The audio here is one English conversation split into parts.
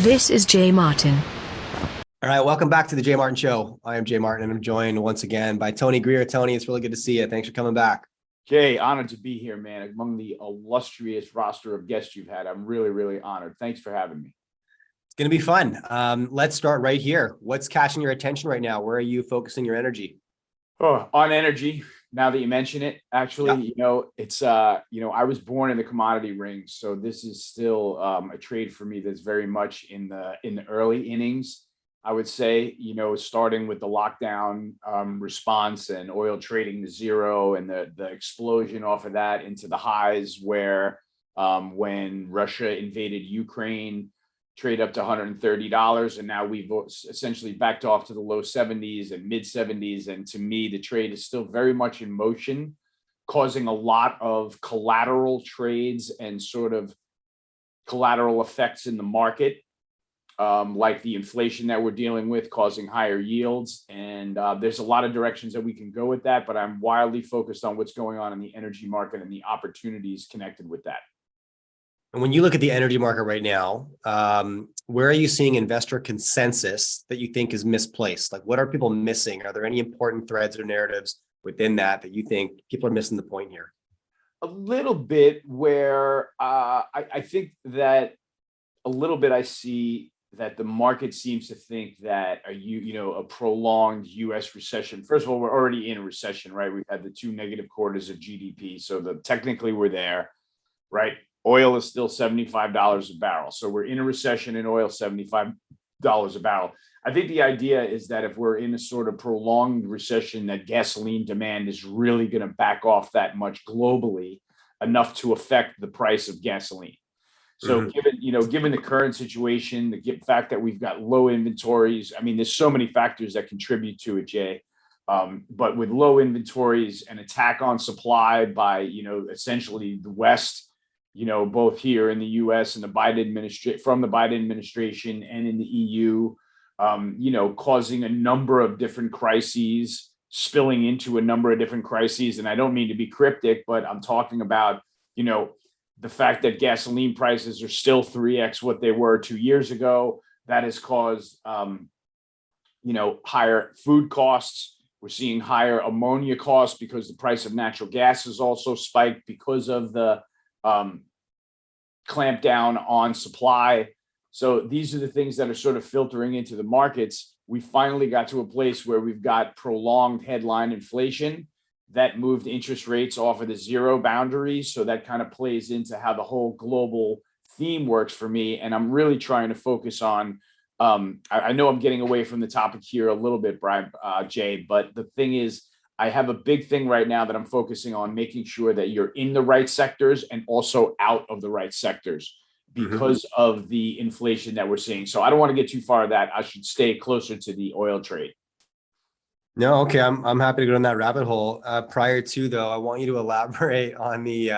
This is Jay Martin. All right, welcome back to the Jay Martin Show. I am Jay Martin, and I'm joined once again by Tony Greer. Tony, it's really good to see you. Thanks for coming back. Jay, honored to be here, man. Among the illustrious roster of guests you've had, I'm really, really honored. Thanks for having me. It's going to be fun. Let's start right here. What's catching your attention right now? Where are you focusing your energy? Oh, on energy. Now that you mention it, actually, it's I was born in the commodity ring, so this is still a trade for me that's very much in the early innings. I would say, starting with the lockdown response and oil trading to zero and the explosion off of that into the highs where when Russia invaded Ukraine, trade up to $130, and now we've essentially backed off to the low 70s and mid 70s. And to me, the trade is still very much in motion, causing a lot of collateral trades and sort of collateral effects in the market, like the inflation that we're dealing with, causing higher yields. And there's a lot of directions that we can go with that, but I'm wildly focused on what's going on in the energy market and the opportunities connected with that. And when you look at the energy market right now, where are you seeing investor consensus that you think is misplaced? Like, what are people missing? Are there any important threads or narratives within that you think people are missing the point here? A little bit where I think that a little bit I see that the market seems to think that a prolonged U.S. recession. First of all, we're already in a recession, right? We've had the 2 negative quarters of GDP, so technically we're there, right? Oil is still $75 a barrel. So we're in a recession in oil, $75 a barrel. I think the idea is that if we're in a sort of prolonged recession, that gasoline demand is really going to back off that much globally, enough to affect the price of gasoline. So given the current situation, the fact that we've got low inventories, I mean, there's so many factors that contribute to it, Jay. But with low inventories, an attack on supply by, essentially the West, both here in the U.S. and from the Biden administration and in the EU, causing a number of different crises, spilling into a number of different crises. And I don't mean to be cryptic, but I'm talking about, the fact that gasoline prices are still 3x what they were 2 years ago. That has caused, higher food costs. We're seeing higher ammonia costs because the price of natural gas has also spiked because of the clamp down on supply. So these are the things that are sort of filtering into the markets. We finally got to a place where we've got prolonged headline inflation that moved interest rates off of the zero boundaries. So that kind of plays into how the whole global theme works for me. And I'm really trying to focus on, I know I'm getting away from the topic here a little bit, Jay, but the thing is, I have a big thing right now that I'm focusing on, making sure that you're in the right sectors and also out of the right sectors because of the inflation that we're seeing. So I don't want to get too far of that. I should stay closer to the oil trade. No, okay. I'm happy to go down that rabbit hole. Prior to though, I want you to elaborate on the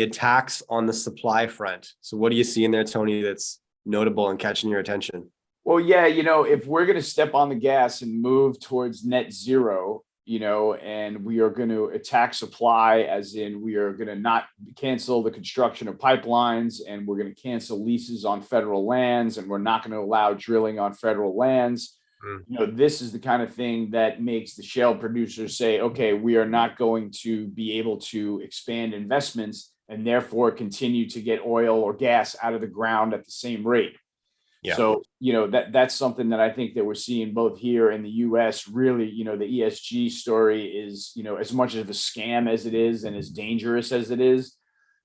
attacks on the supply front. So what do you see in there, Tony, that's notable and catching your attention? Well, yeah, if we're going to step on the gas and move towards net zero, and we are going to attack supply, as in we are going to not cancel the construction of pipelines, and we're going to cancel leases on federal lands, and we're not going to allow drilling on federal lands. This is the kind of thing that makes the shale producers say, okay, we are not going to be able to expand investments and therefore continue to get oil or gas out of the ground at the same rate. Yeah. So, that's something that I think that we're seeing both here in the U.S. Really, the ESG story is, as much of a scam as it is and as dangerous as it is,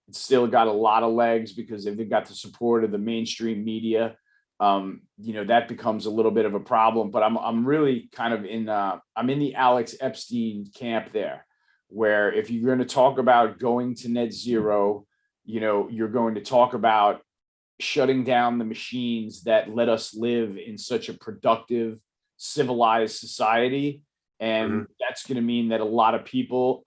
it's still got a lot of legs because they've got the support of the mainstream media. That becomes a little bit of a problem. But I'm really kind of in the Alex Epstein camp there, where if you're going to talk about going to net zero, you're going to talk about shutting down the machines that let us live in such a productive, civilized society. And that's going to mean that a lot of people,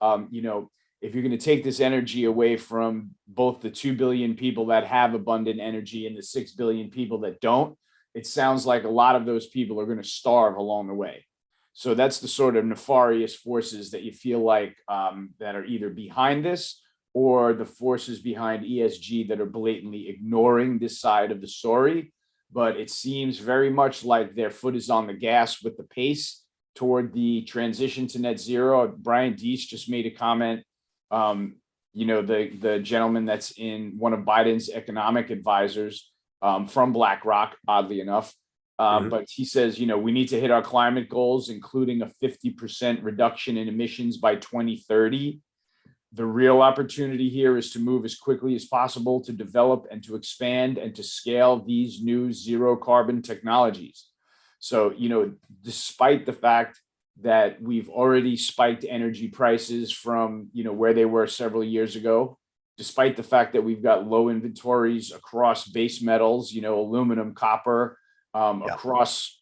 if you're going to take this energy away from both the 2 billion people that have abundant energy and the 6 billion people that don't, it sounds like a lot of those people are going to starve along the way. So that's the sort of nefarious forces that you feel like that are either behind this or the forces behind ESG that are blatantly ignoring this side of the story. but it seems very much like their foot is on the gas with the pace toward the transition to net zero. Brian Deese just made a comment. The gentleman that's in one of Biden's economic advisors from BlackRock, oddly enough. But he says, we need to hit our climate goals, including a 50% reduction in emissions by 2030. The real opportunity here is to move as quickly as possible to develop and to expand and to scale these new zero carbon technologies. So, despite the fact that we've already spiked energy prices from, where they were several years ago, despite the fact that we've got low inventories across base metals, aluminum, copper, across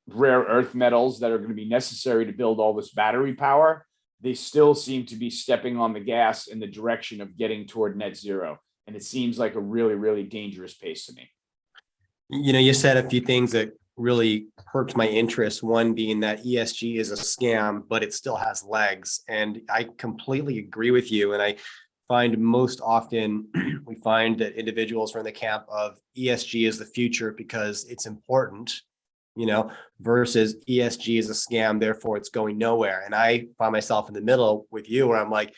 rare earth metals that are going to be necessary to build all this battery power, they still seem to be stepping on the gas in the direction of getting toward net zero. And it seems like a really, really dangerous pace to me. You said a few things that really perked my interest. One being that ESG is a scam, but it still has legs. And I completely agree with you. And I find most often we find that individuals are in the camp of ESG is the future because it's important, versus ESG is a scam, therefore it's going nowhere. And I find myself in the middle with you where I'm like,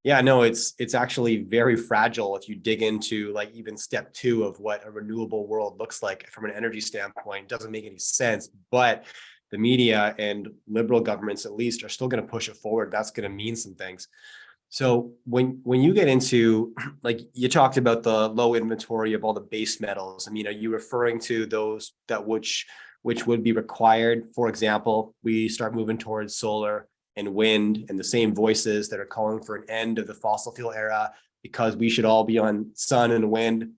yeah, no, it's actually very fragile if you dig into like even step 2 of what a renewable world looks like from an energy standpoint. It doesn't make any sense, but the media and liberal governments at least are still going to push it forward. That's going to mean some things. So when you get into, like, you talked about the low inventory of all the base metals, I mean, are you referring to those that which would be required? For example, we start moving towards solar and wind and the same voices that are calling for an end of the fossil fuel era because we should all be on sun and wind.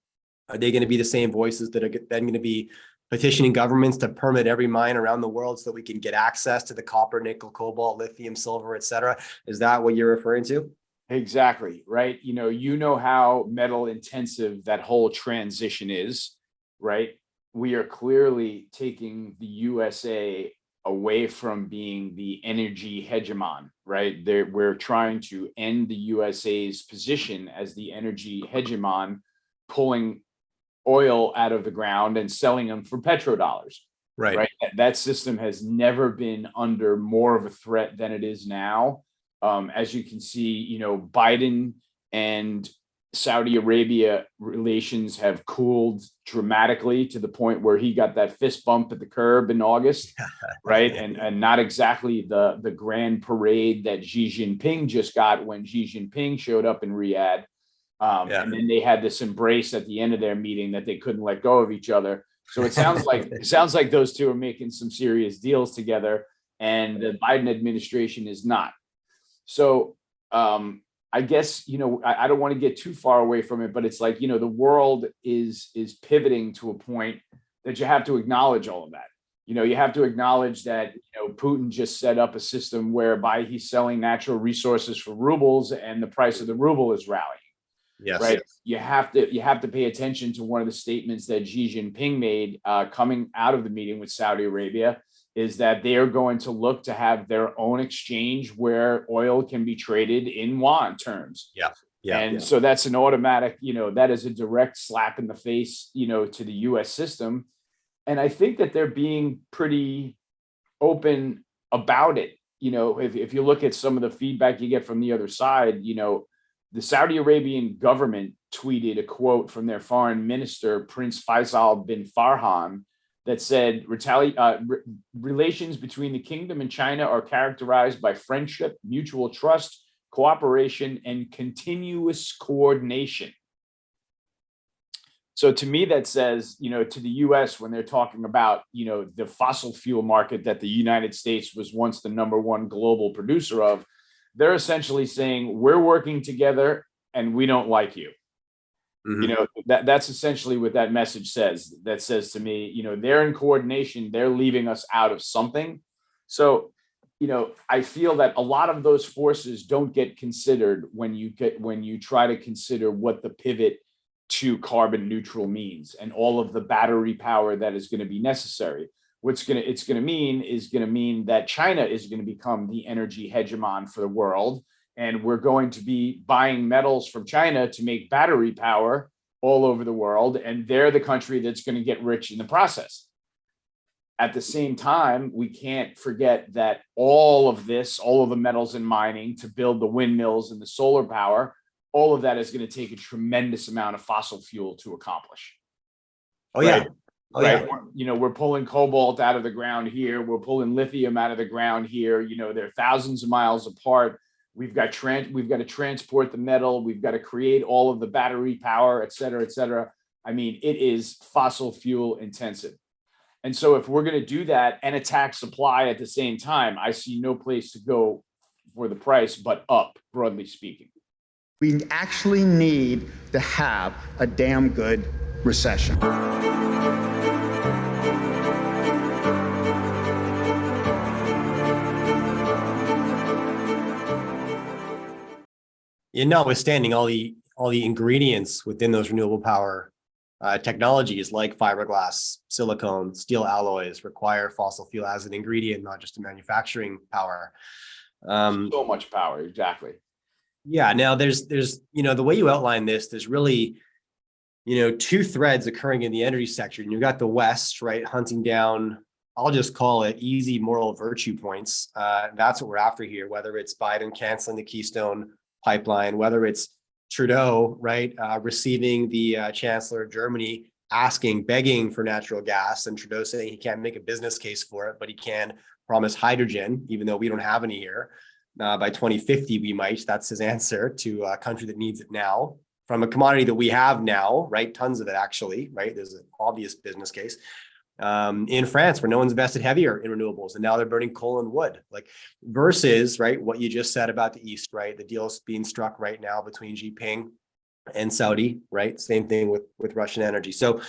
Are they going to be the same voices that are then going to be petitioning governments to permit every mine around the world so that we can get access to the copper, nickel, cobalt, lithium, silver, et cetera? Is that what you're referring to? Exactly. Right. How metal intensive that whole transition is, right? We are clearly taking the USA away from being the energy hegemon, right? We're trying to end the USA's position as the energy hegemon, pulling oil out of the ground and selling them for petrodollars. Right. That system has never been under more of a threat than it is now. As you can see, Biden and Saudi Arabia relations have cooled dramatically to the point where he got that fist bump at the curb in August, right? And not exactly the grand parade that Xi Jinping just got when Xi Jinping showed up in Riyadh. And then they had this embrace at the end of their meeting that they couldn't let go of each other. So it sounds like those two are making some serious deals together, and the Biden administration is not. So I guess, I don't want to get too far away from it, but it's like, the world is pivoting to a point that you have to acknowledge all of that. You have to acknowledge that, Putin just set up a system whereby he's selling natural resources for rubles and the price of the ruble is rallying. Yes. Right. You have to pay attention to one of the statements that Xi Jinping made coming out of the meeting with Saudi Arabia, is that they are going to look to have their own exchange where oil can be traded in yuan terms. So that's an automatic, that is a direct slap in the face, to the US system. And I think that they're being pretty open about it. If you look at some of the feedback you get from the other side, the Saudi Arabian government tweeted a quote from their foreign minister, Prince Faisal bin Farhan, that said, relations between the kingdom and China are characterized by friendship, mutual trust, cooperation, and continuous coordination. So to me, that says, to the US, when they're talking about, the fossil fuel market that the United States was once the #1 global producer of, they're essentially saying, we're working together and we don't like you. Mm-hmm. That's essentially what that message says. That says to me, they're in coordination, they're leaving us out of something. So, I feel that a lot of those forces don't get considered when you try to consider what the pivot to carbon neutral means and all of the battery power that is going to be necessary. It's going to mean that China is going to become the energy hegemon for the world. And we're going to be buying metals from China to make battery power. all over the world, and they're the country that's going to get rich in the process. At the same time, we can't forget that all of the metals and mining to build the windmills and the solar power, all of that is going to take a tremendous amount of fossil fuel to accomplish. Oh yeah. Right? Oh Right. yeah. We're pulling cobalt out of the ground here. We're pulling lithium out of the ground here. They're thousands of miles apart. We've got to transport the metal. We've got to create all of the battery power, et cetera, et cetera. I mean, it is fossil fuel intensive. And so if we're going to do that and attack supply at the same time, I see no place to go for the price but up, broadly speaking. We actually need to have a damn good recession. Notwithstanding all the ingredients within those renewable power technologies like fiberglass, silicone, steel alloys require fossil fuel as an ingredient, not just a manufacturing power. So much power, exactly. Yeah. Now there's the way you outline this, there's really two threads occurring in the energy sector, and you've got the West, right, hunting down, I'll just call it easy moral virtue points. That's what we're after here, whether it's Biden canceling the Keystone pipeline, whether it's Trudeau, right, receiving the chancellor of Germany, begging for natural gas, and Trudeau saying he can't make a business case for it, but he can promise hydrogen, even though we don't have any here. By 2050, we might. That's his answer to a country that needs it now, from a commodity that we have now, right? Tons of it, actually, right? There's an obvious business case. In France, where no one's invested heavier in renewables, and now they're burning coal and wood, like versus, right, what you just said about the East, right? The deal's being struck right now between Xi Jinping and Saudi, right? Same thing with Russian energy. So,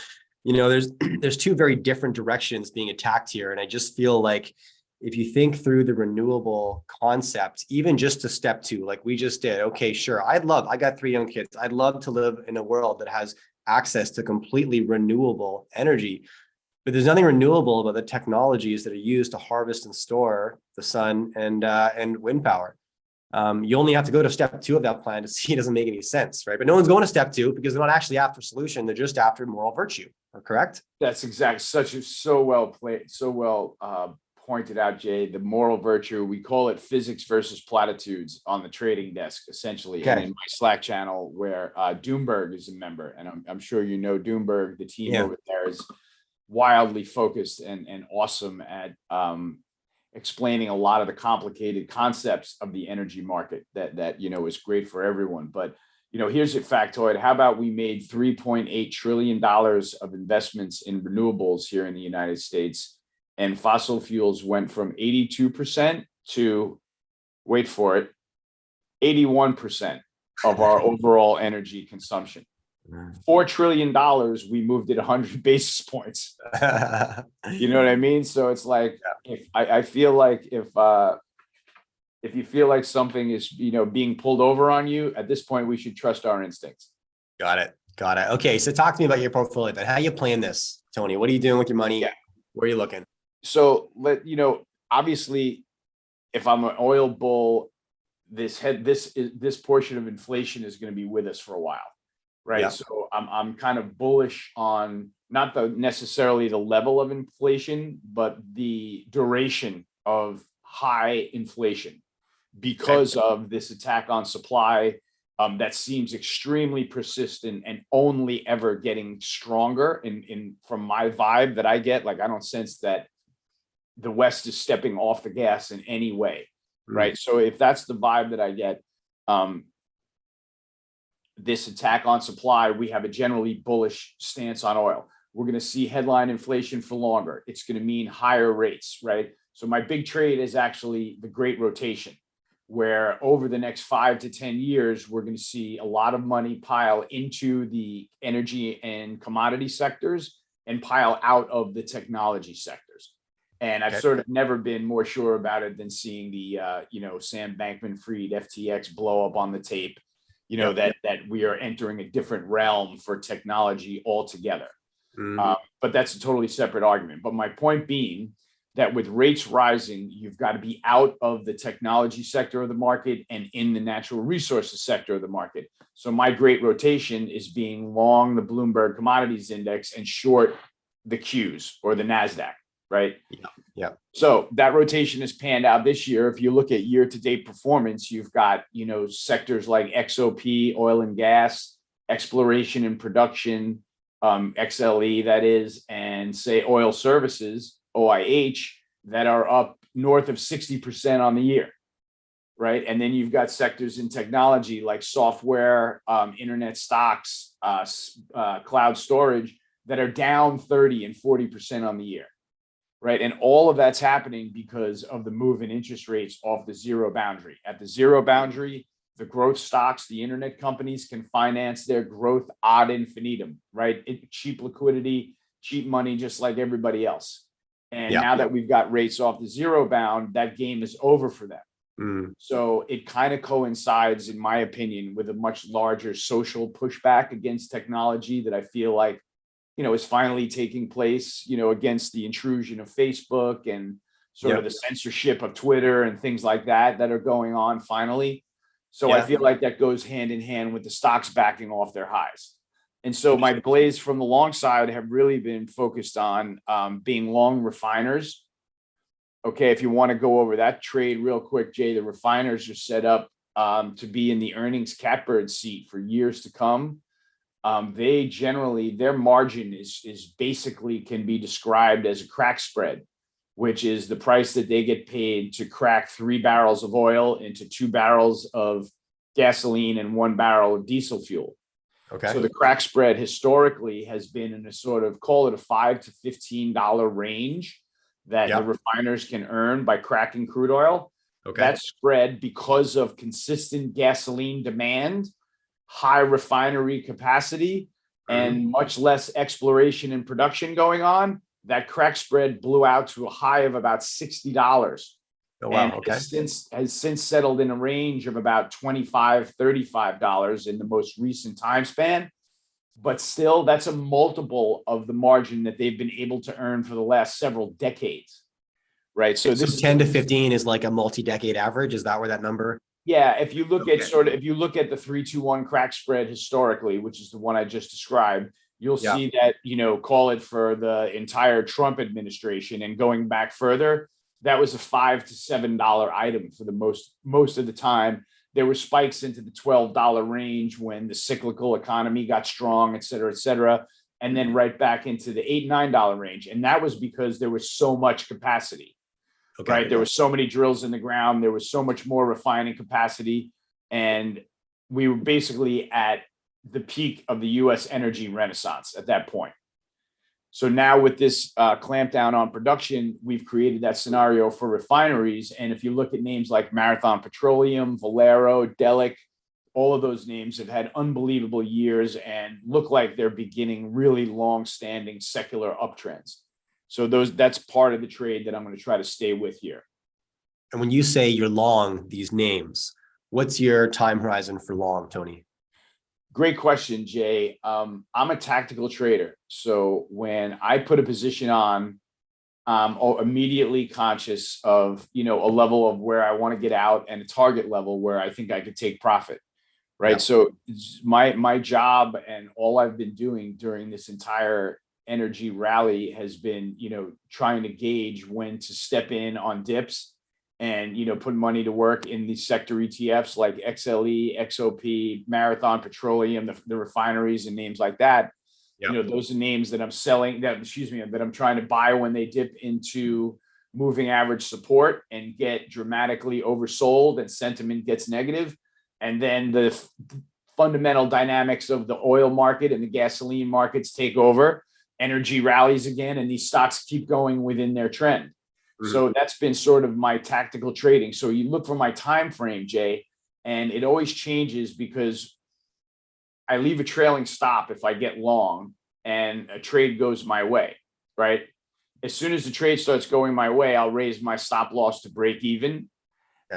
there's two very different directions being attacked here. And I just feel like if you think through the renewable concept, even just to step two, like we just did, okay, sure. I got 3 young kids. I'd love to live in a world that has access to completely renewable energy. But there's nothing renewable about the technologies that are used to harvest and store the sun and wind power. You only have to go to step 2 of that plan to see it doesn't make any sense, right? But no one's going to step 2 because they're not actually after solution. They're just after moral virtue. Correct? That's exactly so well played, so well pointed out, Jay. The moral virtue, we call it physics versus platitudes on the trading desk, essentially. Okay. And in my Slack channel, where Doomberg is a member, and I'm sure you know Doomberg, the team over there is wildly focused and awesome at explaining a lot of the complicated concepts of the energy market that is great for everyone. But here's a factoid. How about we made $3.8 trillion of investments in renewables here in the United States, and fossil fuels went from 82% to, wait for it, 81% of our overall energy consumption. $4 trillion, we moved it 100 basis points. You know what I mean? So it's like, if I feel like if you feel like something is being pulled over on you, at this point we should trust our instincts. Got it. Okay, so talk to me about your portfolio then. How are you playing this, Tony? What are you doing with your money? Where are you looking? So obviously, if I'm an oil bull, this portion of inflation is going to be with us for a while. Right. Yeah. So I'm kind of bullish on not necessarily the level of inflation, but the duration of high inflation because of this attack on supply that seems extremely persistent and only ever getting stronger. From my vibe that I get, like I don't sense that the West is stepping off the gas in any way. Right. So if that's the vibe that I get, this attack on supply, we have a generally bullish stance on oil. We're going to see headline inflation for longer. It's going to mean higher rates, right? So my big trade is actually the great rotation, where over the next 5 to 10 years, we're going to see a lot of money pile into the energy and commodity sectors and pile out of the technology sectors. And I've sort of never been more sure about it than seeing the, Sam Bankman-Fried FTX blow up on the tape. That we are entering a different realm for technology altogether. But that's a totally separate argument. But my point being, that with rates rising, you've got to be out of the technology sector of the market and in the natural resources sector of the market. So my great rotation is being long the Bloomberg Commodities Index and short the Qs or the NASDAQ, right? Yeah. So that rotation has panned out this year. If you look at year-to-date performance, you've got, sectors like XOP, oil and gas, exploration and production, XLE, that is, and say oil services, OIH, that are up north of 60% on the year, right? And then you've got sectors in technology like software, internet stocks, cloud storage that are down 30 and 40% on the year, right? And all of that's happening because of the move in interest rates off the zero boundary. At the zero boundary, the growth stocks, the internet companies can finance their growth ad infinitum, right? Cheap liquidity, cheap money, just like everybody else. And now that we've got rates off the zero bound, that game is over for them. So it kind of coincides, in my opinion, with a much larger social pushback against technology that I feel like, is finally taking place, against the intrusion of Facebook and sort of the censorship of Twitter and things like that are going on finally. So I feel like that goes hand in hand with the stocks backing off their highs. And so my plays from the long side have really been focused on being long refiners. Okay, if you want to go over that trade real quick, Jay, the refiners are set up to be in the earnings catbird seat for years to come. They generally, their margin is basically can be described as a crack spread, which is the price that they get paid to crack 3 barrels of oil into 2 barrels of gasoline and 1 barrel of diesel fuel. Okay. So the crack spread historically has been in a sort of, call it a $5 to $15 range that the refiners can earn by cracking crude oil. Okay. That spread, because of consistent gasoline demand, high refinery capacity, and much less exploration and production going on, that crack spread blew out to a high of about $60. Oh, wow. And Okay. has since settled in a range of about $25, $35 in the most recent time span. But still, that's a multiple of the margin that they've been able to earn for the last several decades, right? So this 10 to 15 is like a multi-decade average. Is that where that number? Yeah, if you look at if you look at the 3-2-1 crack spread historically, which is the one I just described, you'll see that, call it for the entire Trump administration and going back further, that was a $5 to $7 item for the most of the time. There were spikes into the $12 range when the cyclical economy got strong, et cetera, and then right back into the $8, $9 range. And that was because there was so much capacity. Okay. Right. There were so many drills in the ground. There was so much more refining capacity. And we were basically at the peak of the U.S. energy renaissance at that point. So now with this clampdown on production, we've created that scenario for refineries. And if you look at names like Marathon Petroleum, Valero, Delek, all of those names have had unbelievable years and look like they're beginning really long-standing secular uptrends. So that's part of the trade that I'm going to try to stay with here. And when you say you're long these names, what's your time horizon for long, Tony? Great question, Jay. I'm a tactical trader. So when I put a position on, I'm immediately conscious of, a level of where I want to get out and a target level where I think I could take profit. Right. Yeah. So my job and all I've been doing during this entire energy rally has been, trying to gauge when to step in on dips and, put money to work in these sector ETFs like XLE, XOP, Marathon Petroleum, the refineries and names like that. Yep. Those are names that I'm selling that I'm trying to buy when they dip into moving average support and get dramatically oversold and sentiment gets negative. And then the fundamental dynamics of the oil market and the gasoline markets take over. Energy rallies again, and these stocks keep going within their trend. Mm-hmm. So that's been sort of my tactical trading. So you look for my time frame, Jay, and it always changes because I leave a trailing stop if I get long and a trade goes my way, right? As soon as the trade starts going my way, I'll raise my stop loss to break even.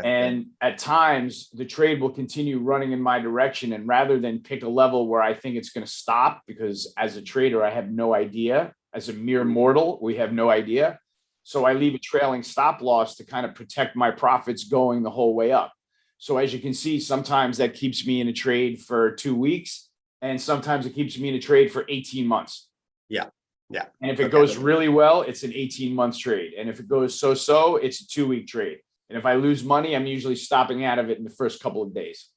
And at times, the trade will continue running in my direction. And rather than pick a level where I think it's going to stop, because as a trader, I have no idea. As a mere mortal, we have no idea. So I leave a trailing stop loss to kind of protect my profits going the whole way up. So as you can see, sometimes that keeps me in a trade for 2 weeks, and sometimes it keeps me in a trade for 18 months. Yeah. Yeah. And if it Okay. goes really well, it's an 18-month trade. And if it goes so-so, it's a 2-week trade. And if I lose money, I'm usually stopping out of it in the first couple of days.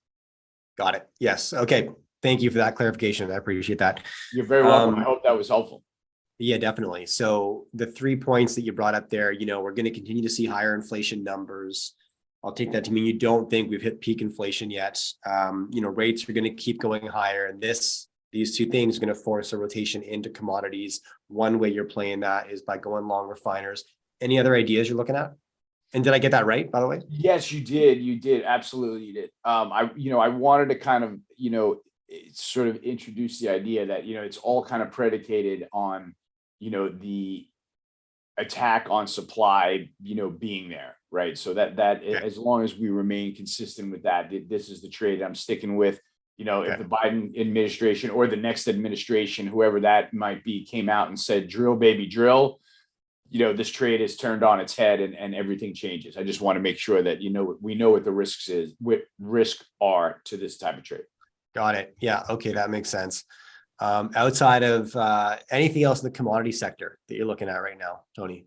Got it. Yes. Okay. Thank you for that clarification. I appreciate that. You're very welcome. I hope that was helpful. Yeah, definitely. So the 3 points that you brought up there, we're going to continue to see higher inflation numbers. I'll take that to mean you don't think we've hit peak inflation yet. Rates are going to keep going higher, and these two things are going to force a rotation into commodities. One way you're playing that is by going long refiners. Any other ideas you're looking at? And did I get that right, by the way? Yes, you did. You did. Absolutely, you did. I wanted to kind of, sort of introduce the idea that, it's all kind of predicated on, the attack on supply, being there, right? So that Okay. as long as we remain consistent with that, this is the trade I'm sticking with. If the Biden administration or the next administration, whoever that might be, came out and said, drill, baby, drill, this trade is turned on its head and everything changes. I just want to make sure that, we know what the risks are to this type of trade. Got it. Yeah. Okay. That makes sense. Outside of anything else in the commodity sector that you're looking at right now, Tony?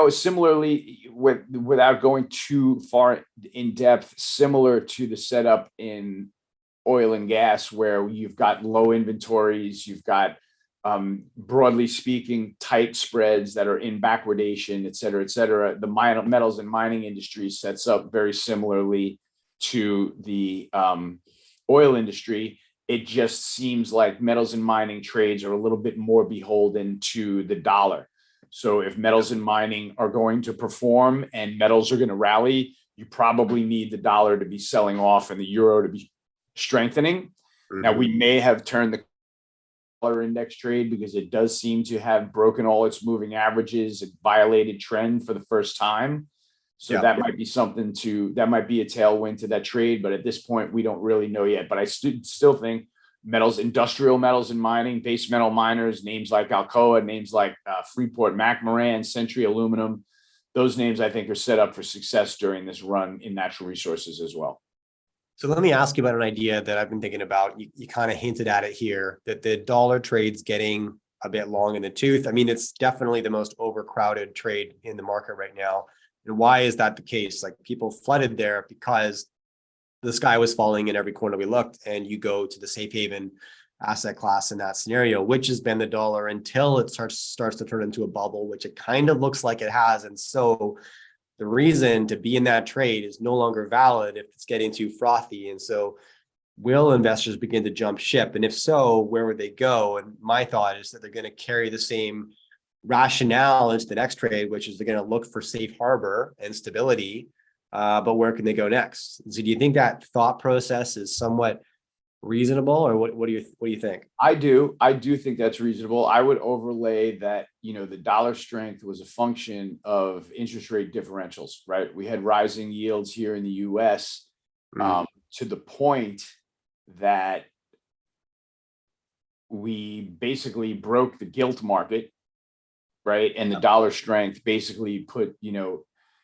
Similarly, without going too far in depth, similar to the setup in oil and gas, where you've got low inventories, you've got, broadly speaking, tight spreads that are in backwardation, et cetera, et cetera. The metals and mining industry sets up very similarly to the oil industry. It just seems like metals and mining trades are a little bit more beholden to the dollar. So if metals and mining are going to perform and metals are going to rally, you probably need the dollar to be selling off and the euro to be strengthening. Mm-hmm. Now, we may have turned the dollar index trade because it does seem to have broken all its moving averages, it violated trend for the first time. So that might be that might be a tailwind to that trade. But at this point, we don't really know yet. But I still think industrial metals and mining, base metal miners, names like Alcoa, names like Freeport McMoran, Century Aluminum, those names I think are set up for success during this run in natural resources as well. So let me ask you about an idea that I've been thinking about. You kind of hinted at it here, that the dollar trade's getting a bit long in the tooth. I mean, it's definitely the most overcrowded trade in the market right now. And why is that the case? Like, people flooded there because the sky was falling in every corner we looked, and you go to the safe haven asset class in that scenario, which has been the dollar until it starts to turn into a bubble, which it kind of looks like it has. And so the reason to be in that trade is no longer valid if it's getting too frothy. And so will investors begin to jump ship? And if so, where would they go? And my thought is that they're going to carry the same rationale into the next trade, which is they're going to look for safe harbor and stability. But where can they go next? So do you think that thought process is somewhat reasonable, or what do you think? I do think that's reasonable. I would overlay that, the dollar strength was a function of interest rate differentials, right? We had rising yields here in the US to the point that we basically broke the gilt market, right? And the dollar strength basically put,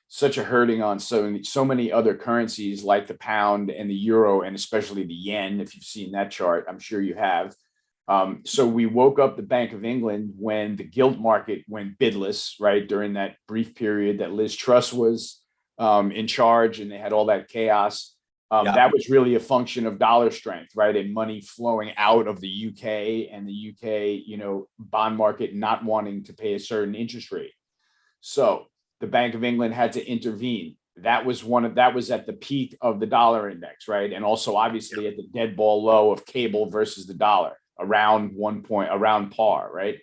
such a hurting on so many other currencies like the pound and the euro, and especially the yen. If you've seen that chart, I'm sure you have. So we woke up the Bank of England when the gilt market went bidless, right? During that brief period that Liz Truss was in charge and they had all that chaos. That was really a function of dollar strength, right? And money flowing out of the UK, and the UK, bond market not wanting to pay a certain interest rate. So the Bank of England had to intervene. That was at the peak of the dollar index, right? And also obviously at the dead ball low of cable versus the dollar, around par, right?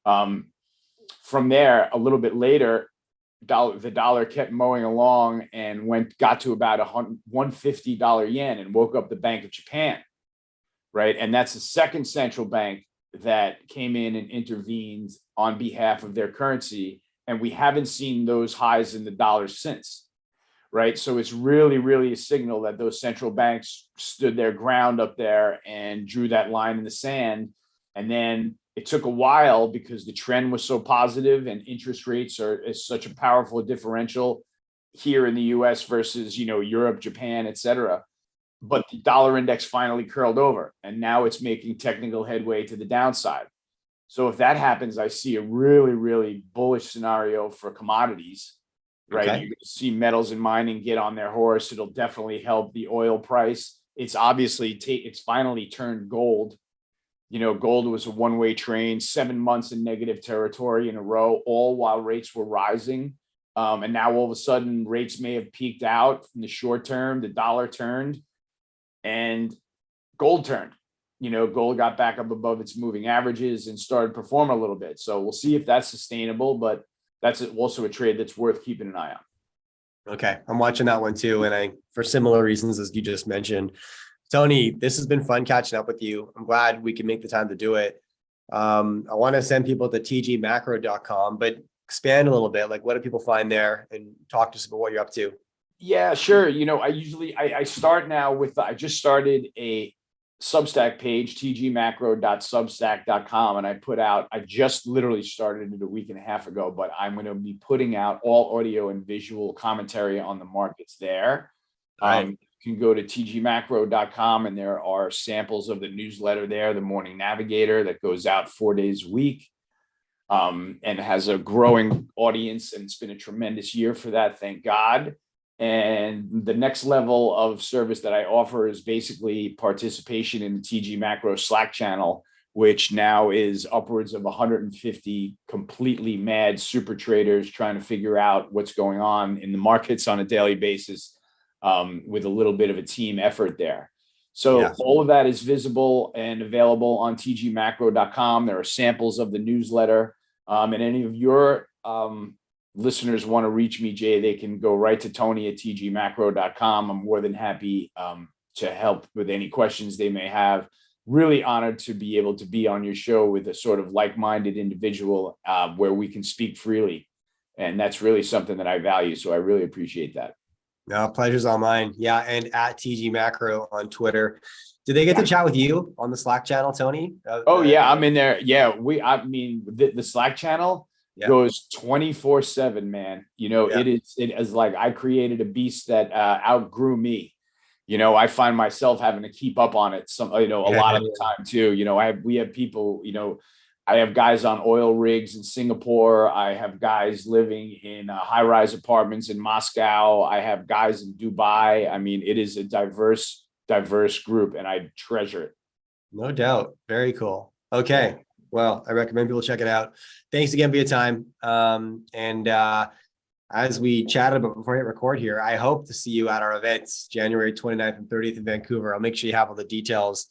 From there, a little bit later, the dollar kept mowing along and got to about $150 yen and woke up the Bank of Japan, right? And that's the second central bank that came in and intervened on behalf of their currency. And we haven't seen those highs in the dollar since, right? So it's really, really a signal that those central banks stood their ground up there and drew that line in the sand. And then it took a while because the trend was so positive and interest rates is such a powerful differential here in the US versus, Europe, Japan, et cetera. But the dollar index finally curled over, and now it's making technical headway to the downside. So if that happens, I see a really, really bullish scenario for commodities, right? Okay. You're going to see metals and mining get on their horse. It'll definitely help the oil price. It's obviously, it's finally turned gold. Gold was a one-way train, 7 months in negative territory in a row, all while rates were rising. And now all of a sudden rates may have peaked out in the short term, the dollar turned and gold turned. Gold got back up above its moving averages and started to perform a little bit. So we'll see if that's sustainable, but that's also a trade that's worth keeping an eye on. Okay. I'm watching that one too. And for similar reasons, as you just mentioned, Tony, this has been fun catching up with you. I'm glad we can make the time to do it. I want to send people to tgmacro.com, but expand a little bit. Like, what do people find there, and talk to us about what you're up to? Yeah, sure. I start now with, I just started a Substack page, tgmacro.substack.com. And I just literally started it a week and a half ago, but I'm going to be putting out all audio and visual commentary on the markets there. You can go to tgmacro.com, and there are samples of the newsletter there, the Morning Navigator, that goes out 4 days a week, and has a growing audience. And it's been a tremendous year for that. Thank God. And the next level of service that I offer is basically participation in the TG Macro Slack channel, which now is upwards of 150 completely mad super traders trying to figure out what's going on in the markets on a daily basis, with a little bit of a team effort there. So all of that is visible and available on tgmacro.com. There are samples of the newsletter. And any of your listeners want to reach me, Jay, they can go right to Tony at tgmacro.com. I'm more than happy to help with any questions they may have. Really honored to be able to be on your show with a sort of like-minded individual, where we can speak freely. And that's really something that I value. So I really appreciate that. No, pleasure's all mine. Yeah. And at TG Macro on Twitter. Did they get to chat with you on the Slack channel, Tony? Yeah, I'm in there. Yeah, the Slack channel goes 24/7, man. It is like I created a beast that outgrew me. I find myself having to keep up on it a lot of the time too. We have people, I have guys on oil rigs in Singapore. I have guys living in high-rise apartments in Moscow. I have guys in Dubai. I mean, it is a diverse group, and I treasure it. No doubt. Very cool. Okay. Well, I recommend people check it out. Thanks again for your time. As we chatted about before I hit record here, I hope to see you at our events, January 29th and 30th in Vancouver. I'll make sure you have all the details.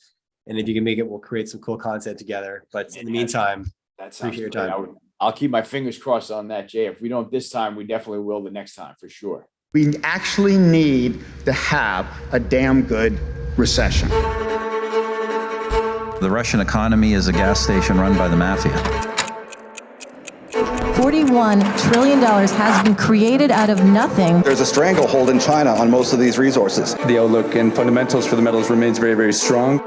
And if you can make it, we'll create some cool content together. But in the meantime, appreciate your time. I'll keep my fingers crossed on that, Jay. If we don't this time, we definitely will the next time for sure. We actually need to have a damn good recession. The Russian economy is a gas station run by the mafia. $41 trillion has been created out of nothing. There's a stranglehold in China on most of these resources. The outlook and fundamentals for the metals remains very, very strong.